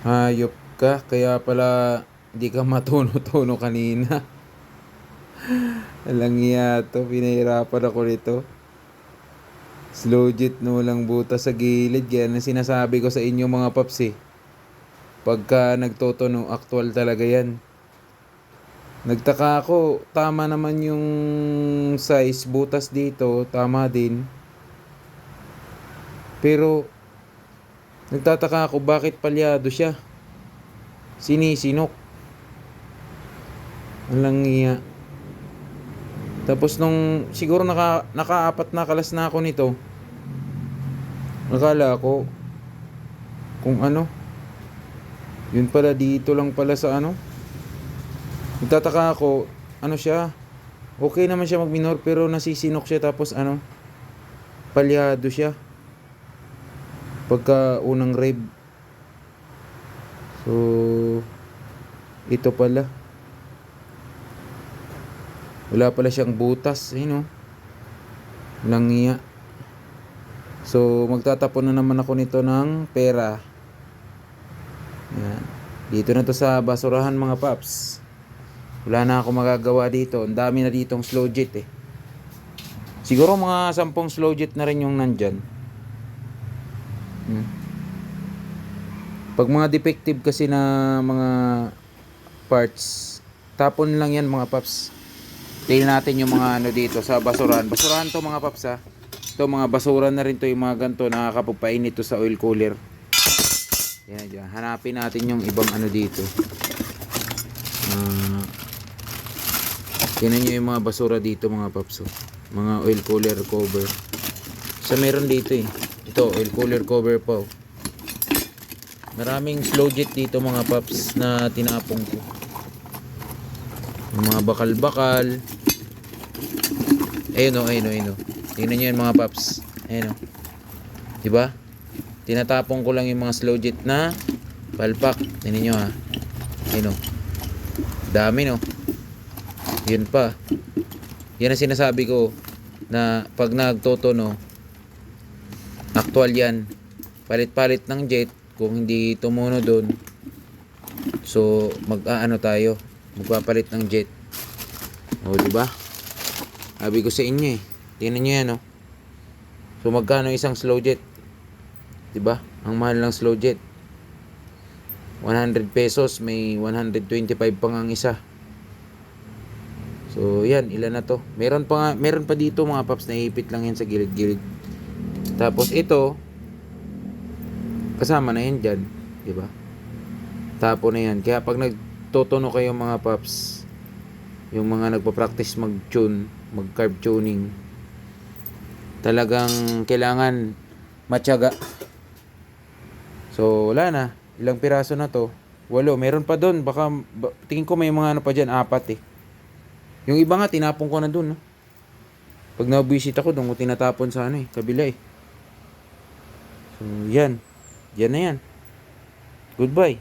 Hayop ka, kaya pala di ka matuno-tuno kanina. Alang iya to, pinahirapan ako nito. Slow jet no lang butas sa gilid. Yan ang sinasabi ko sa inyo mga paps eh. Pagka nagtotono, actual talaga yan. Nagtaka ako, tama naman yung size butas dito, tama din. Pero, nagtataka ako bakit palyado siya. Sinisinok. Alang iya. Tapos nung siguro nakaapat na kalas na ako nito. Nakala ko kung ano. Yun pala dito lang pala sa ano. Nagtataka ako, ano siya? Okay naman siya mag-minor pero nasisinok siya tapos ano? Palyado siya. Pagka unang rev. So ito pala. Wala pala siyang butas, ayun oh. Langiya. So magtatapon na naman ako nito ng pera. Yan. Dito na to sa basurahan mga paps. Wala na ako magagawa dito. Ang dami na ditong slow jet eh. Siguro mga 10 slow jet na rin yung nandyan. Pag mga defective kasi na mga parts, tapon lang yan mga paps. Tingnan natin yung mga ano dito sa basurahan. Basurahan to mga paps ha. Ito mga basura na rin to, yung mga ganito nakakapagpainit to sa oil cooler. Yan dyan. Hanapin natin yung ibang ano dito. Tingnan nyo yung mga basura dito mga paps. Mga oil cooler cover. So meron dito eh. Ito oil cooler cover pa oh. Maraming slow jet dito mga paps na tinapong ko. Yung mga bakal-bakal. Ayun o, ayun o, ayun o. Tingnan nyo yung mga paps. Ayun o. Diba? Tinatapong ko lang yung mga slow jet na palpak. Tingnan nyo ha. Ayun o. Dami no. Yun pa. Yan ang sinasabi ko na pag nagtotono, actual yan. Palit-palit ng jet. Kung hindi tumuno doon, so mag-aano tayo, magpapalit ng jet. O diba? Sabi ko sa inyo eh. Tingnan niyo yan oh. So magkano isang slow jet? Diba? Ang mahal ng slow jet. 100 pesos, may 125 pang ang isa. So yan, ilan na to? Meron pa dito mga paps, naipit lang yan sa gilid-gilid. Tapos ito, kasama na yan dyan, di ba? Tapo na yan. Kaya pag nagtotono kayo mga paps, yung mga nagpa-practice mag-tune, mag-carb tuning, talagang kailangan matyaga. So wala na, ilang piraso na to? 8, meron pa doon. Baka tingin ko may mga ano pa dyan, 4 eh. Yung iba nga tinapon ko na doon no? Pag na-visit ako doon ko tinatapon sa ano eh, kabila eh. So yan. Yan na yan. Goodbye.